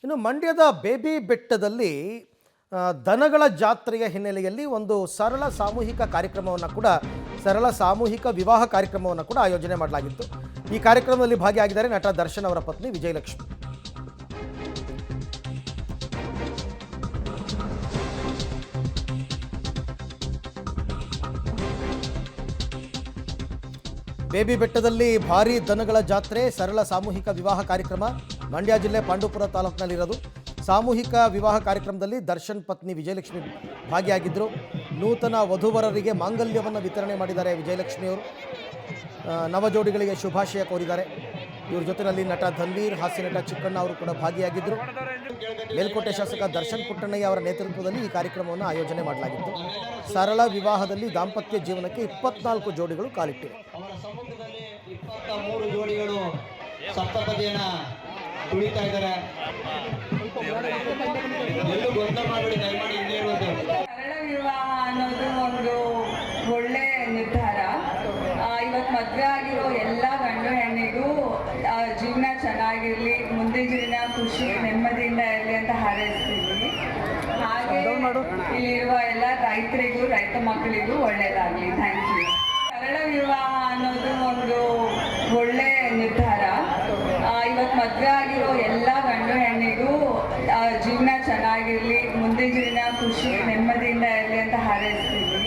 ಇನ್ನು ಮಂಡ್ಯದ ಬೇಬಿ ಬೆಟ್ಟದಲ್ಲಿ ದನಗಳ ಜಾತ್ರೆಯ ಹಿನ್ನೆಲೆಯಲ್ಲಿ ಒಂದು ಸರಳ ಸಾಮೂಹಿಕ ಕಾರ್ಯಕ್ರಮವನ್ನು ಕೂಡ ಸರಳ ಸಾಮೂಹಿಕ ವಿವಾಹ ಕಾರ್ಯಕ್ರಮವನ್ನು ಕೂಡ ಆಯೋಜನೆ ಮಾಡಲಾಗಿತ್ತು. ಈ ಕಾರ್ಯಕ್ರಮದಲ್ಲಿ ಭಾಗಿಯಾಗಿದ್ದಾರೆ ನಟ ದರ್ಶನ್ ಅವರ ಪತ್ನಿ ವಿಜಯಲಕ್ಷ್ಮಿ. ಬೇಬಿ ಬೆಟ್ಟದಲ್ಲಿ ಭಾರೀ ದನಗಳ ಜಾತ್ರೆ, ಸರಳ ಸಾಮೂಹಿಕ ವಿವಾಹ ಕಾರ್ಯಕ್ರಮ ಮಂಡ್ಯ ಜಿಲ್ಲೆ ಪಾಂಡವಪುರ ತಾಲೂಕಿನಲ್ಲಿರೋದು. ಸಾಮೂಹಿಕ ವಿವಾಹ ಕಾರ್ಯಕ್ರಮದಲ್ಲಿ ದರ್ಶನ್ ಪತ್ನಿ ವಿಜಯಲಕ್ಷ್ಮಿ ಭಾಗಿಯಾಗಿದ್ದರು. ನೂತನ ವಧುವರರಿಗೆ ಮಾಂಗಲ್ಯವನ್ನು ವಿತರಣೆ ಮಾಡಿದ್ದಾರೆ ವಿಜಯಲಕ್ಷ್ಮಿಯವರು. ನವಜೋಡಿಗಳಿಗೆ ಶುಭಾಶಯ ಕೋರಿದ್ದಾರೆ. ಇವ್ರ ಜೊತೆಯಲ್ಲಿ ನಟ ಧನ್ವೀರ್, ಹಾಸ್ಯ ನಟ ಚಿಕ್ಕಣ್ಣ ಅವರು ಕೂಡ ಭಾಗಿಯಾಗಿದ್ದರು. ಮೇಲ್ಕೋಟೆ ಶಾಸಕ ದರ್ಶನ್ ಪುಟ್ಟಣ್ಣಯ್ಯ ಅವರ ನೇತೃತ್ವದಲ್ಲಿ ಈ ಕಾರ್ಯಕ್ರಮವನ್ನು ಆಯೋಜನೆ ಮಾಡಲಾಗಿತ್ತು. ಸರಳ ವಿವಾಹದಲ್ಲಿ ದಾಂಪತ್ಯ ಜೀವನಕ್ಕೆ 24 ಜೋಡಿಗಳು ಕಾಲಿಟ್ಟಿವೆ. 23 ಜೋಡಿಗಳು ಸಪ್ತಪದಿಯನ್ನ ತುಳಿತಾ ಇದ್ದಾರೆ. ಎಲ್ಲೂ ಗೊಂದಲ ಮಾಡಬೇಡಿ, ದಯಮಾಡಿ ಹಿಂದೆ ಇರುವುದು. ಸರಳ ವಿವಾಹ ಅನ್ನೋದು ಒಂದು ಒಳ್ಳೆ ನಿರ್ಧಾರ. ಇವತ್ತು ಮದುವೆ ಆಗಿರೋ ಎಲ್ಲ ಗಂಡು ಹೆಣ್ಣಿಗೂ ಜೀವನ ಚೆನ್ನಾಗಿರಲಿ, ಮುಂದೆ ಜೀವನ ಖುಷಿ ನೆಮ್ಮದಿಯಿಂದ ಇರಲಿ ಅಂತ ಹಾರೈಸ್ತೀವಿ. ಹಾಗೆ ಇಲ್ಲಿರುವ ಎಲ್ಲ ರೈತರಿಗೂ ರೈತ ಮಕ್ಕಳಿಗೂ ಒಳ್ಳೆಯದಾಗಲಿ. Thank you. ಸರಳ ವಿವಾಹ ಅನ್ನೋದು ಒಂದು ಒಳ್ಳೆ ನಿರ್ಧಾರ. ಇವತ್ತು ಮದುವೆ ಆಗಿರೋ ಎಲ್ಲ ಗಂಡು ಹೆಣ್ಣಿಗೂ ಜೀವನ ಚೆನ್ನಾಗಿರಲಿ, ಮುಂದೆ ಜೀವನ ಖುಷಿ ನೆಮ್ಮದಿಯಿಂದ ಇರಲಿ ಅಂತ ಹಾರೈಸ್ತೀವಿ.